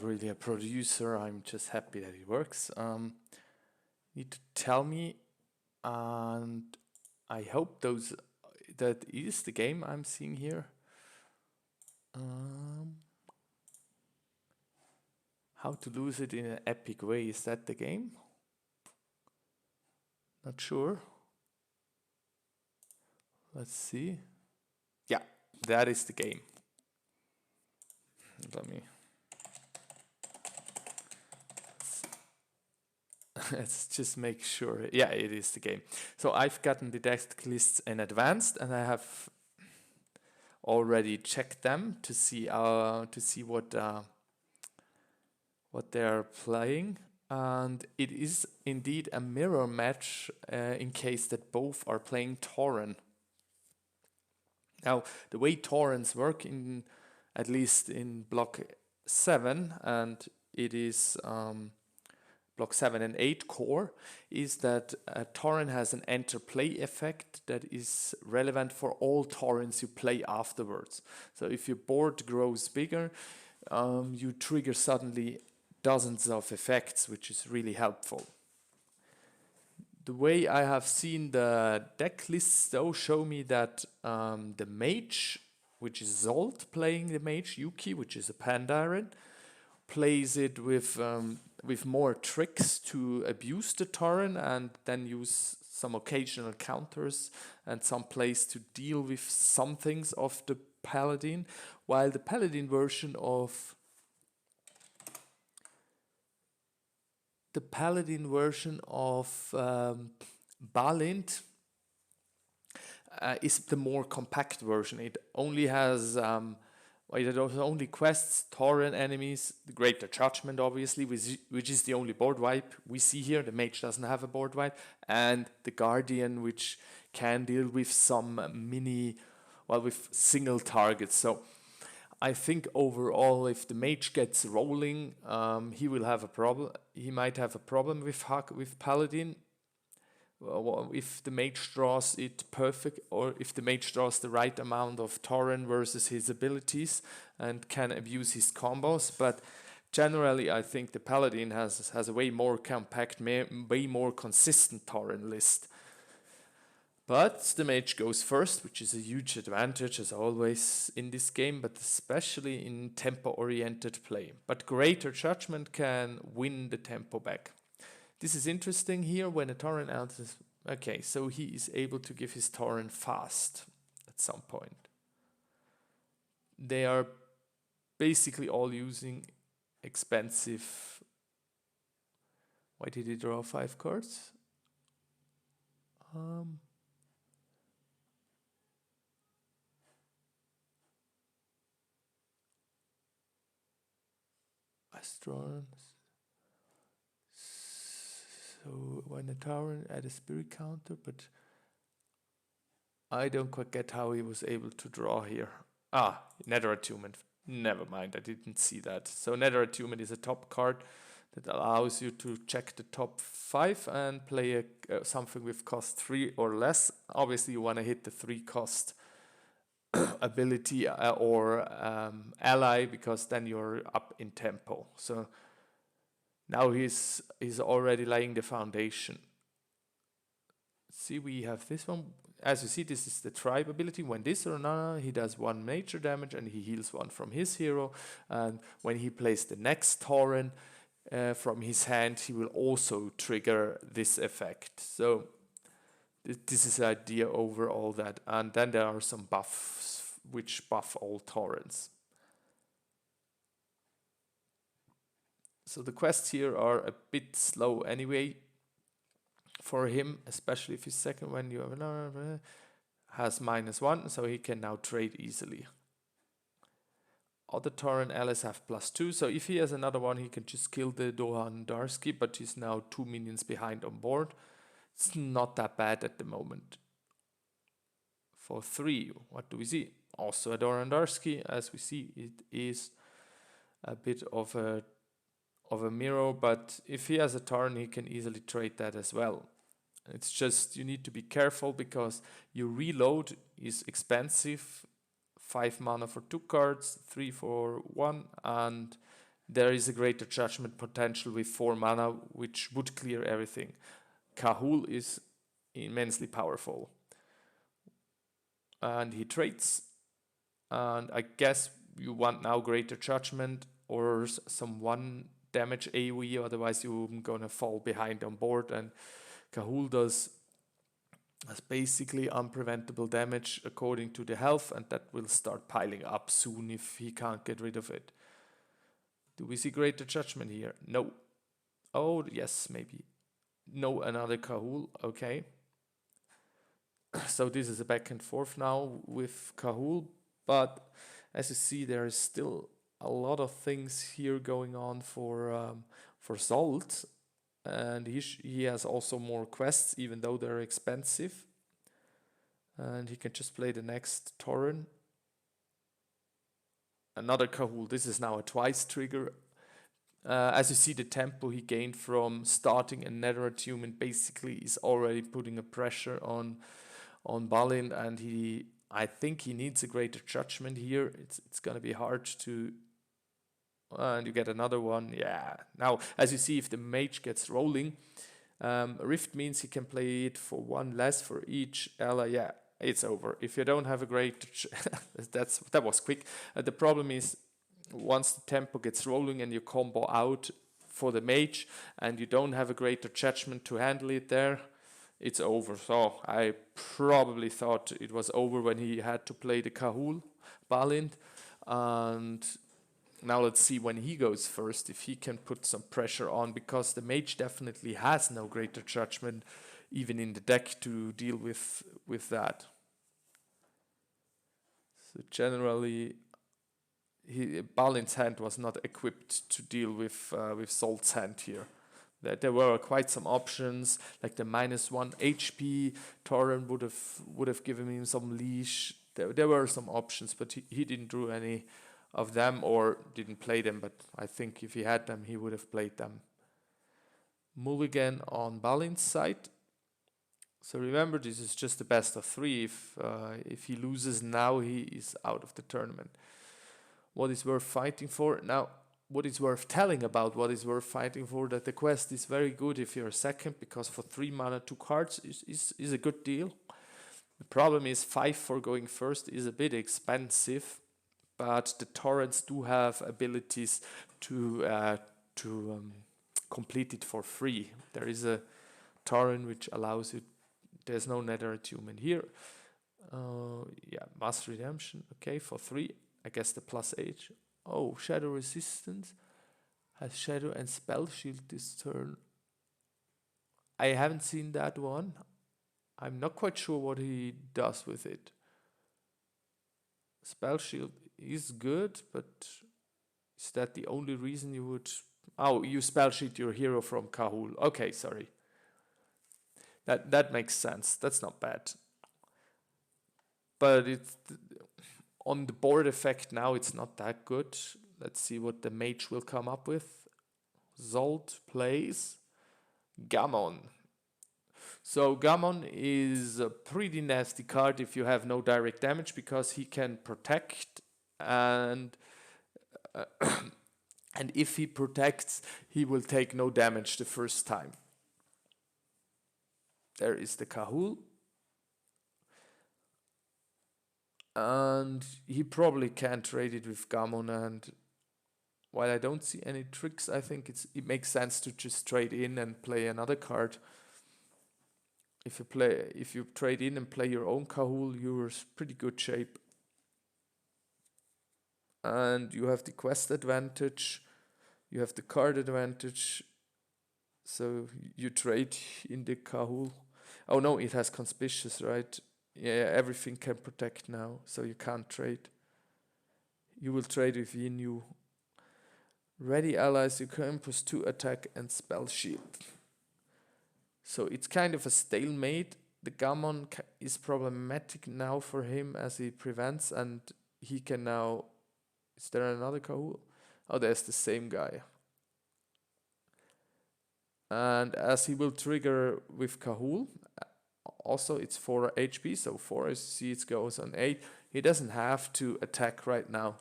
really a producer. I'm just happy that it works. Need to tell me, and I hope that is the game I'm seeing here. How to lose it in an epic way. Is that the game? Not sure. Let's see. Yeah, that is the game. Let me. Let's just make sure. Yeah, it is the game. So I've gotten the deck lists in advance, and I have already checked them to see what they're playing. And it is indeed a mirror match in case that both are playing Tauren. Now, the way Taurens work, at least in block 7, and it is block 7 and 8 core, is that Tauren has an enter play effect that is relevant for all Taurens you play afterwards. So if your board grows bigger, you trigger suddenly dozens of effects, which is really helpful. The way I have seen the deck lists though show me that the mage, which is Zsolt playing the mage, Yuki, which is a Pandaren, plays it with more tricks to abuse the Tauren and then use some occasional counters and some plays to deal with some things of the Paladin, while the Paladin version of Balint is the more compact version. It only has it only quests, Tauren enemies, the Greater Judgment obviously, which is the only board wipe we see here. The mage doesn't have a board wipe, and the Guardian, which can deal with some with single targets. So I think overall, if the mage gets rolling, he will have a problem. He might have a problem with Paladin. If the mage draws it perfect, or if the mage draws the right amount of Tauren versus his abilities and can abuse his combos. But generally, I think the Paladin has a way more compact, way more consistent Tauren list. But the mage goes first, which is a huge advantage as always in this game, but especially in tempo-oriented play. But Greater Judgment can win the tempo back. This is interesting here when a Tauren enters. Okay, so he is able to give his Tauren fast at some point. They are basically all using expensive. Why did he draw 5 cards? Astrons. So when a Tauren add a spirit counter, but I don't quite get how he was able to draw here. Nether Attunement. Never mind, I didn't see that. So Nether Attunement is a top card that allows you to check the top 5 and play something with cost 3 or less. Obviously you want to hit the 3 cost ability or ally, because then you're up in tempo. So now he's already laying the foundation. See, we have this one. As you see, this is the tribe ability. When this or no, he does 1 major damage and he heals 1 from his hero. And when he plays the next Tauren from his hand, he will also trigger this effect. So this is the idea overall that. And then there are some buffs which buff all Taurens. So the quests here are a bit slow anyway for him, especially if his second one you have another has -1, so he can now trade easily. Other Tauren allies have +2, so if he has another one, he can just kill the Dohan Darsky, but he's now 2 minions behind on board. It's not that bad at the moment. For 3, what do we see? Also a Dohan Darsky. As we see, it is a bit of a mirror, but if he has a Tauren, he can easily trade that as well. It's just you need to be careful because your reload is expensive. 5 mana for 2 cards, 3 for 1, and there is a greater judgment potential with 4 mana, which would clear everything. Kahul is immensely powerful. And he trades. And I guess you want now greater judgment or some 1 damage AoE, otherwise you're gonna fall behind on board. And Kahul does basically unpreventable damage according to the health, and that will start piling up soon if he can't get rid of it. Do we see greater judgment here? No. Oh, yes, maybe. No, another Kahul. Okay. So this is a back and forth now with Kahul, but as you see, there is still a lot of things here going on for Zsolt, and he has also more quests, even though they're expensive, and he can just play the next Tauren. Another Kahul. This is now a twice trigger. As you see, the tempo he gained from starting a Nether Attunement basically is already putting a pressure on Balint, and I think he needs a greater judgment here. It's gonna be hard to. And you get another one. Yeah. Now, as you see, if the mage gets rolling, Rift means he can play it for 1 less for each ally. Yeah, it's over. If you don't have a great, that was quick. The problem is, once the tempo gets rolling and you combo out for the mage, and you don't have a greater judgment to handle it there, it's over. So I probably thought it was over when he had to play the Kahul Balint, and now let's see when he goes first if he can put some pressure on, because the mage definitely has no greater judgment even in the deck to deal with that. So generally, Balint's hand was not equipped to deal with Zsolt's hand here. There were quite some options, like the -1 HP Tauren would have given him some leash. There were some options, but he didn't do any of them or didn't play them. But I think if he had them, he would have played them. Mulligan on Balint's side. So remember, this is just the best of 3. If he loses now, he is out of the tournament. What is worth fighting for? Now, what is worth telling about what is worth fighting for, that the quest is very good if you're second, because for 3 mana, 2 cards is a good deal. The problem is 5 for going first is a bit expensive, but the Taurens do have abilities to complete it for free. There is a Tauren which allows you, there's no Nether Attunement here. Yeah, Mass Redemption, okay, for 3. I guess the +8. Oh, Shadow Resistance. Has Shadow and Spell Shield this turn. I haven't seen that one. I'm not quite sure what he does with it. Spell Shield is good, but is that the only reason you would... Oh, you Spell Shield your hero from Kahul. Okay, sorry. That makes sense. That's not bad. But it's... On the board effect now, it's not that good. Let's see what the mage will come up with. Zsolt plays Gammon. So Gammon is a pretty nasty card if you have no direct damage, because he can protect, and and if he protects, he will take no damage the first time. There is the Kahul. And he probably can trade it with Gammon, and while I don't see any tricks, I think it makes sense to just trade in and play another card. If you trade in and play your own Kahul, you're in pretty good shape. And you have the quest advantage, you have the card advantage, so you trade in the Kahul. Oh no, it has Conspicuous, right? Yeah, everything can protect now, so you can't trade. You will trade with Yinyu. Ready allies, you can +2 attack and Spell Shield. So it's kind of a stalemate. The Gammon is problematic now for him as he prevents, and he can now... Is there another Kahul? Oh, there's the same guy. And as he will trigger with Kahul, also it's 4 HP, so 4, as you see, it goes on 8. He doesn't have to attack right now.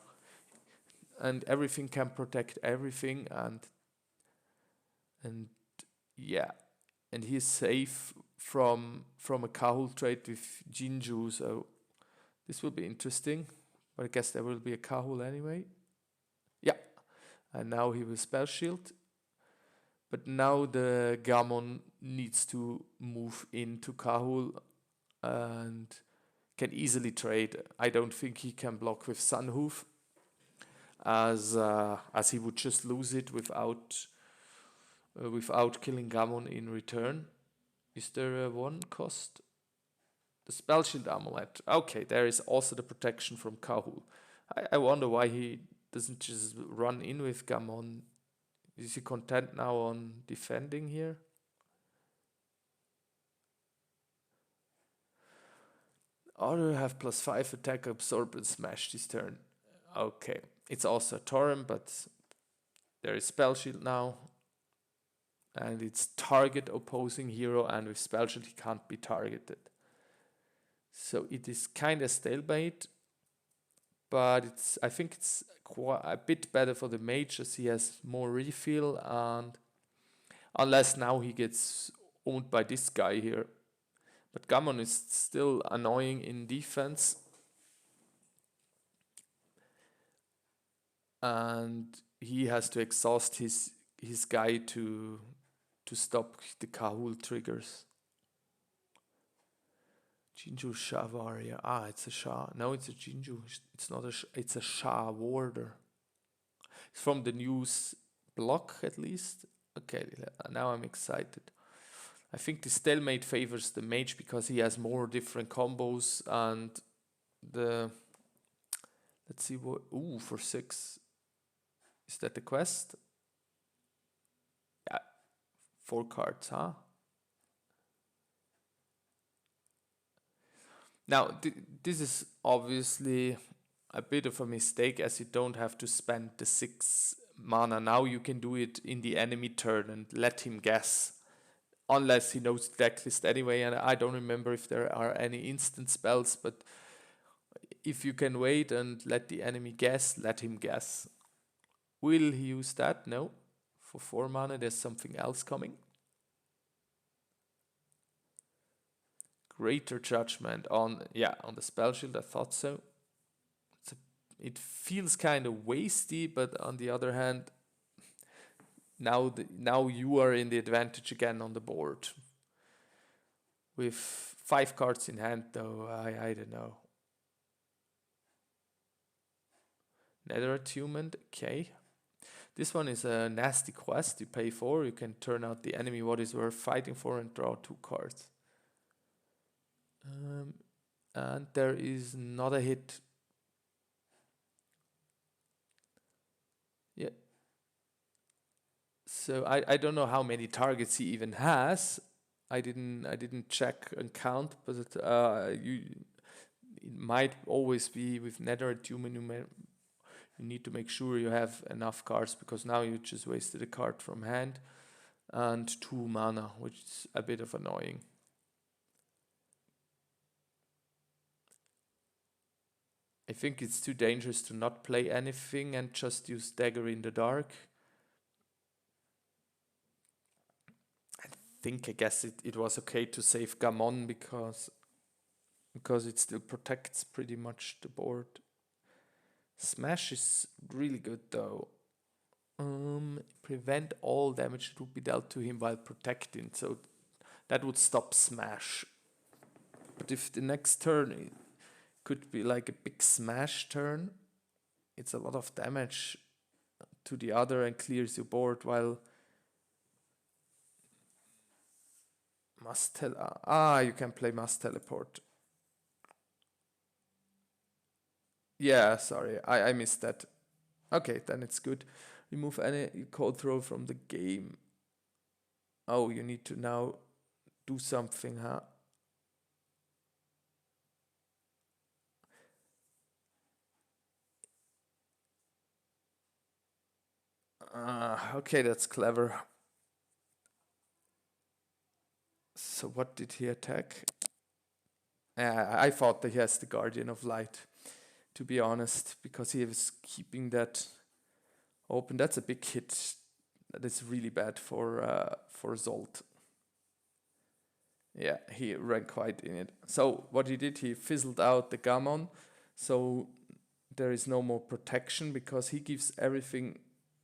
and everything can protect everything, and yeah, and he's safe from a Kahul trade with Jinju, so this will be interesting. But I guess there will be a Kahul anyway. Yeah, and now he will spell shield. But now the Gammon needs to move into Kahul and can easily trade. I don't think he can block with Sunhoof, as he would just lose it without killing Gammon in return. Is there a one cost? The spell shield amulet. Okay, there is also the protection from Kahul. I wonder why he doesn't just run in with Gammon. Is he content now on defending here? Other have +5 attack, absorb, and smash this turn. Okay, it's also a Tauren, but there is spell shield now. And it's target opposing hero, and with spell shield he can't be targeted. So it is kind of stalemate, but I think it's quite a bit better for the mage as he has more refill, and unless now he gets owned by this guy here. But Gammon is still annoying in defense, and he has to exhaust his guy to stop the Kahul triggers. Jinju Shah warrior. Ah, it's a Shah. No, it's a Jinju. It's not a Shah. It's a Shah warder. It's from the news block at least. Okay, now I'm excited. I think the stalemate favors the mage because he has more different combos, and the let's see what. Ooh, for 6. Is that the quest? Yeah, 4 cards, huh? Now, this is obviously a bit of a mistake, as you don't have to spend the 6 mana. Now you can do it in the enemy turn and let him guess. Unless he knows the decklist anyway, and I don't remember if there are any instant spells, but if you can wait and let the enemy guess, let him guess. Will he use that? No. For 4 mana, there's something else coming. Greater Judgment on the spell shield. I thought so. It feels kind of wasty, but on the other hand, now you are in the advantage again on the board. With 5 cards in hand, though, I don't know. Nether Attunement, okay. This one is a nasty quest. You pay 4, you can turn out the enemy what is worth fighting for and draw 2 cards. And there is not a hit. Yeah. So I don't know how many targets he even has. I didn't check and count, but it might always be with Nether Attunement. You need to make sure you have enough cards, because now you just wasted a card from hand and 2 mana, which is a bit of annoying. I think it's too dangerous to not play anything and just use Dagger in the Dark. I guess it was okay to save Gammon because it still protects pretty much the board. Smash is really good though. Prevent all damage that would be dealt to him while protecting, so that would stop Smash. But if the next turn it could be like a big Smash turn, it's a lot of damage to the other and clears your board, while you can play Must Teleport. Yeah, sorry, I missed that. Okay, then it's good. Remove any cold throw from the game. Oh, you need to now do something, huh? Okay, that's clever. So what did he attack? I thought that he has the Guardian of Light, to be honest, because he was keeping that open. That's a big hit. That is really bad for Zsolt. Yeah, he ran quite in it. So what he did, he fizzled out the gammon, so there is no more protection because he gives everything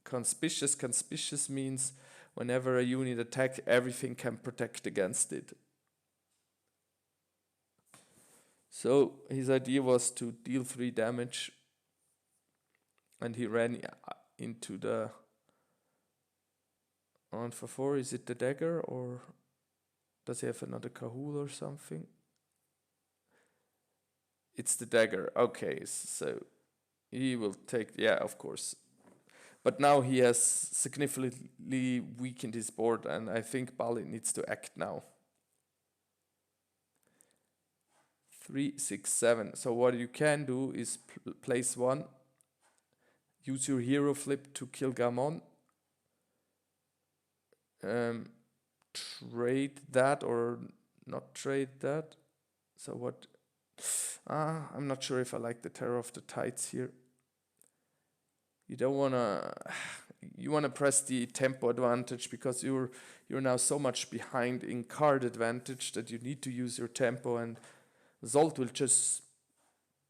conspicuous. Conspicuous means whenever a unit attack, everything can protect against it. So his idea was to deal 3 damage, and he ran into the on for 4. Is it the dagger, or does he have another Kahul or something? It's the dagger. Okay, so he will take, yeah, of course. But now he has significantly weakened his board, and I think Balint needs to act now. 3, 6, 7. So what you can do is place 1, use your hero flip to kill Gammon, trade that or not trade that. So what? I'm not sure if I like the Terror of the Tides here. You don't wanna. You wanna press the tempo advantage because you're now so much behind in card advantage that you need to use your tempo, and Zsolt will just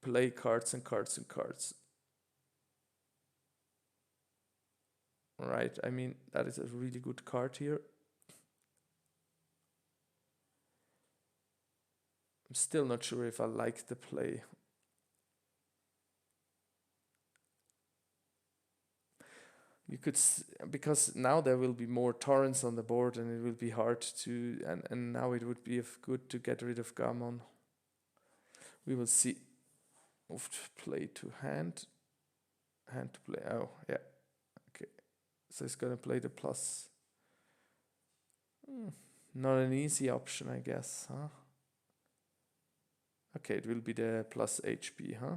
play cards and cards and cards. Right? I mean, that is a really good card here. I'm still not sure if I like the play. You could, because now there will be more torrents on the board and it will be hard to, and now it would be good to get rid of Gammon. We will see. Moved play to hand. Hand to play. Oh, yeah. Okay. So it's going to play the plus. Not an easy option, I guess, huh? Okay, it will be the plus HP, huh?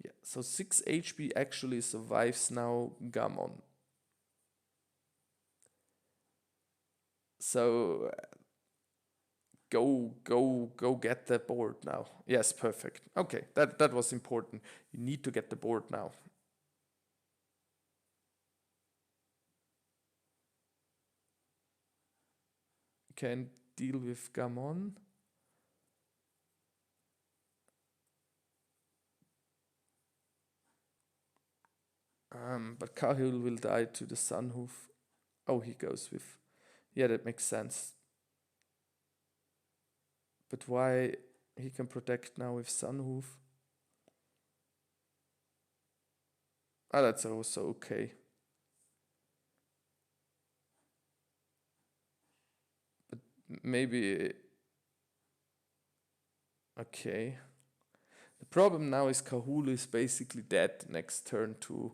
Yeah, so 6 HP actually survives now Gammon. So go get the board now. Yes, perfect. Okay, that was important. You need to get the board now. Can deal with Gammon. But Cahill will die to the Sunhoof. Oh, he goes with. Yeah, that makes sense. But why he can protect now with Sunhoof? Ah, that's also okay. But maybe. Okay. The problem now is Kahul is basically dead next turn to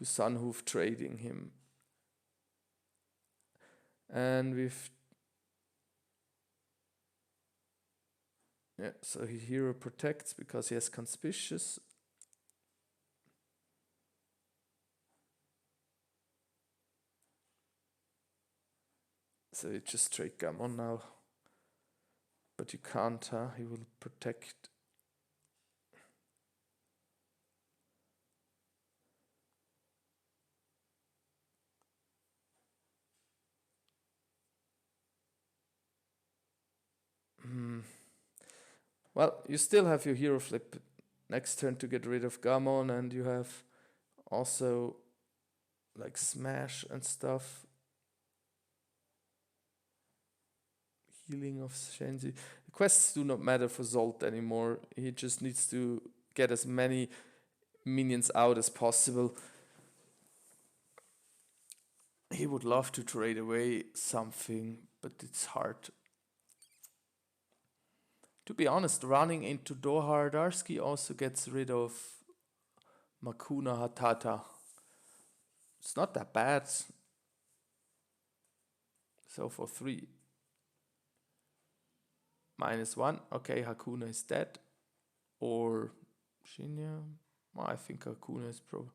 Sunhoof trading him. And with. Yeah, so he hero protects because he has conspicuous. So you just trade Gammon now. But you can't, huh? He will protect. Well, you still have your hero flip next turn to get rid of Gammon, and you have also like smash and stuff. Healing of Shenzi. The quests do not matter for Zsolt anymore. He just needs to get as many minions out as possible. He would love to trade away something, but it's hard. To be honest, running into Dohar Darsky also gets rid of Makuna Hatata. It's not that bad. So for 3. -1. Okay, Hakuna is dead. Or Shinya. Well, I think Hakuna is pro.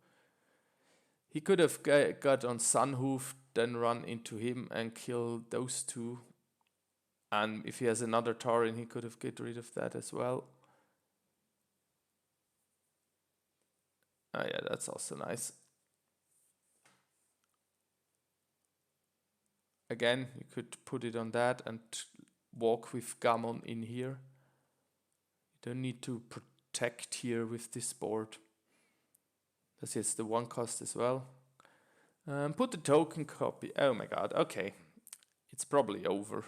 He could have got on Sunhoof, then run into him and kill those 2. And if he has another Tauren, he could have get rid of that as well. Oh yeah, that's also nice. Again, you could put it on that and walk with Gammon in here. You don't need to protect here with this board. That's just the one cost as well. Put the token copy. Oh my god, okay. It's probably over.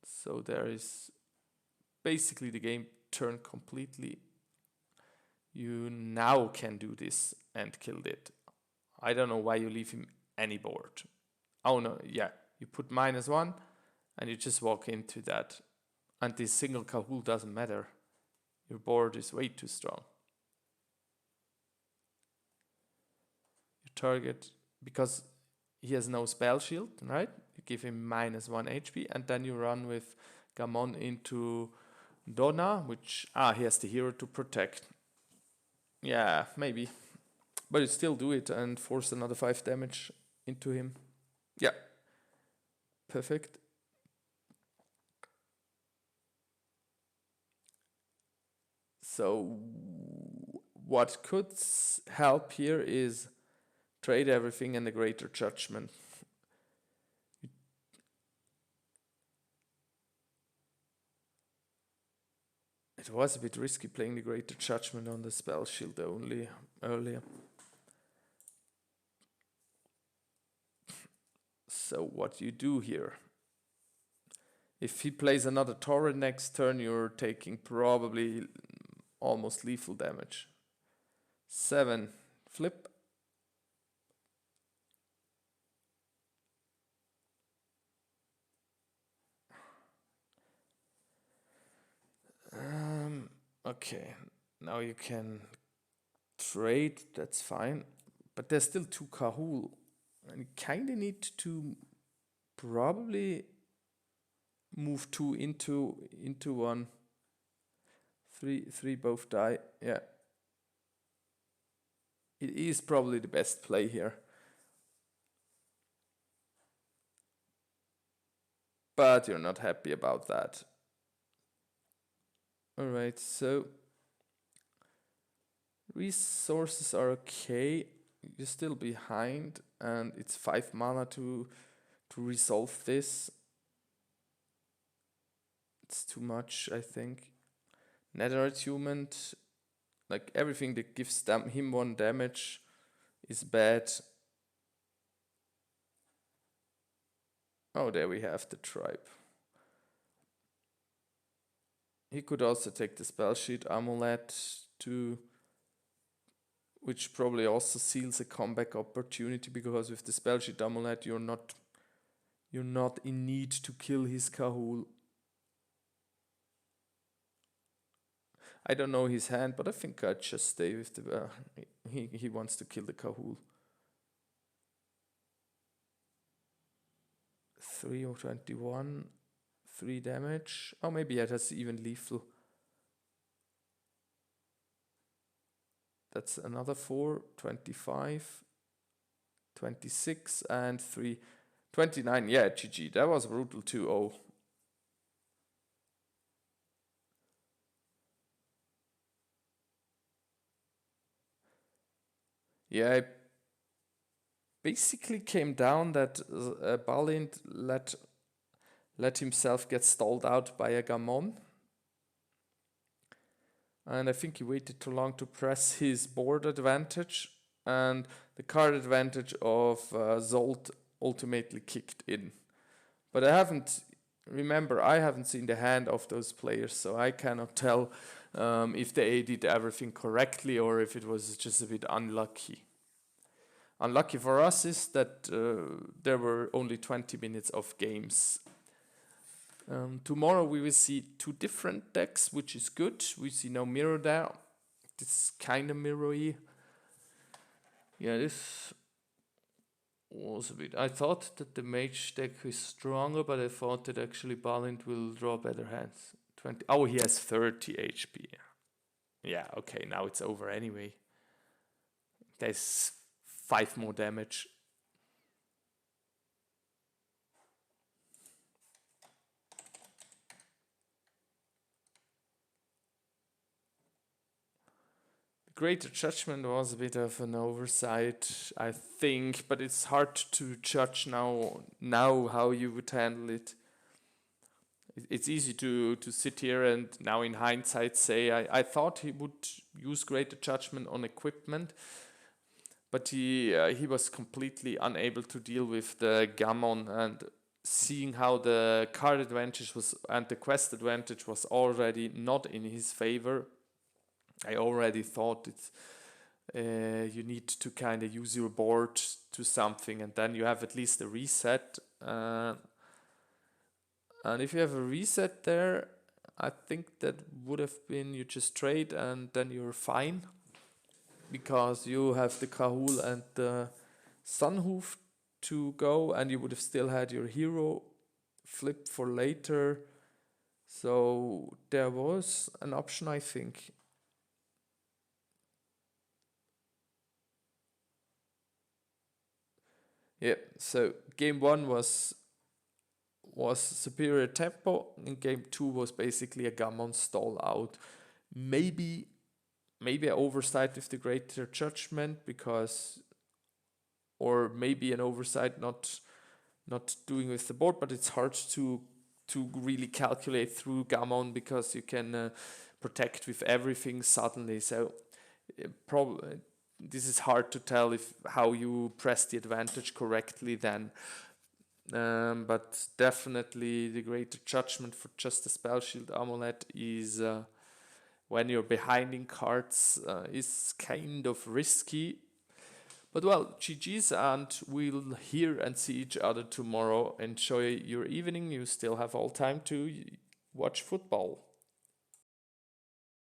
So there is basically the game turned completely. You now can do this and killed it. I don't know why you leave him any board. Oh no, yeah. You put -1 and you just walk into that. And this single Kahul doesn't matter. Your board is way too strong. You target, because he has no spell shield, right? You give him -1 HP and then you run with Gamon into Donna, which, he has the hero to protect. Yeah, maybe. But you still do it and force another 5 damage into him. Yeah. Perfect. So what could help here is trade everything and the Greater Judgment. It was a bit risky playing the Greater Judgment on the spell shield only earlier. So what you do here? If he plays another Torrent next turn, you're taking probably almost lethal damage. 7. Flip. Okay, now you can trade, that's fine. But there's still 2 Kahul. And you kind of need to probably move 2 into 1. 3 both die, yeah. It is probably the best play here. But you're not happy about that. Alright, so resources are okay. You're still behind and it's 5 mana to resolve this. It's too much, I think. Nether Attunement, like everything that gives him 1 damage is bad. Oh, there we have the tribe. He could also take the spell sheet Amulet to, which probably also seals a comeback opportunity, because with the spell sheet Amulet you're not in need to kill his Kahul. I don't know his hand, but I think I'd just stay with the he wants to kill the Kahul. 3 or 21, 3 damage. Oh, maybe it has even lethal. That's another 4, 25, 26, and 3, 29. Yeah, GG. That was brutal 2-0. Yeah, it basically came down that Balint let himself get stalled out by a Gamon. And I think he waited too long to press his board advantage, and the card advantage of Zsolt ultimately kicked in. But I haven't seen the hand of those players, so I cannot tell if they did everything correctly or if it was just a bit unlucky. Unlucky for us is that there were only 20 minutes of games. Tomorrow we will see 2 different decks, which is good. We see no mirror there. This is kind of mirror-y. Yeah, this was a bit. I thought that the mage deck is stronger, but I thought that actually Balint will draw better hands. 20. Oh, he has 30 HP. Yeah, okay, now it's over anyway. There's 5 more damage. Greater Judgment was a bit of an oversight, I think, but it's hard to judge now how you would handle it. It's easy to sit here and now in hindsight say I thought he would use Greater Judgment on equipment, but he was completely unable to deal with the gammon, and seeing how the card advantage was and the quest advantage was already not in his favor, I already thought it's you need to kind of use your board to something, and then you have at least a reset. And if you have a reset there, I think that would have been you just trade and then you're fine, because you have the Kahul and the Sunhoof to go, and you would have still had your hero flip for later. So there was an option, I think. Yeah, so game one was superior tempo, and game two was basically a gammon stall out. Maybe an oversight with the Greater Judgment, because, or maybe an oversight not doing with the board, but it's hard to really calculate through gammon, because you can protect with everything suddenly. So probably this is hard to tell if how you press the advantage correctly then. But definitely the Greater Judgment for just a Spell Shield Amulet is, when you're behind in cards, is kind of risky. But well, GG's, and we'll hear and see each other tomorrow. Enjoy your evening. You still have all time to watch football.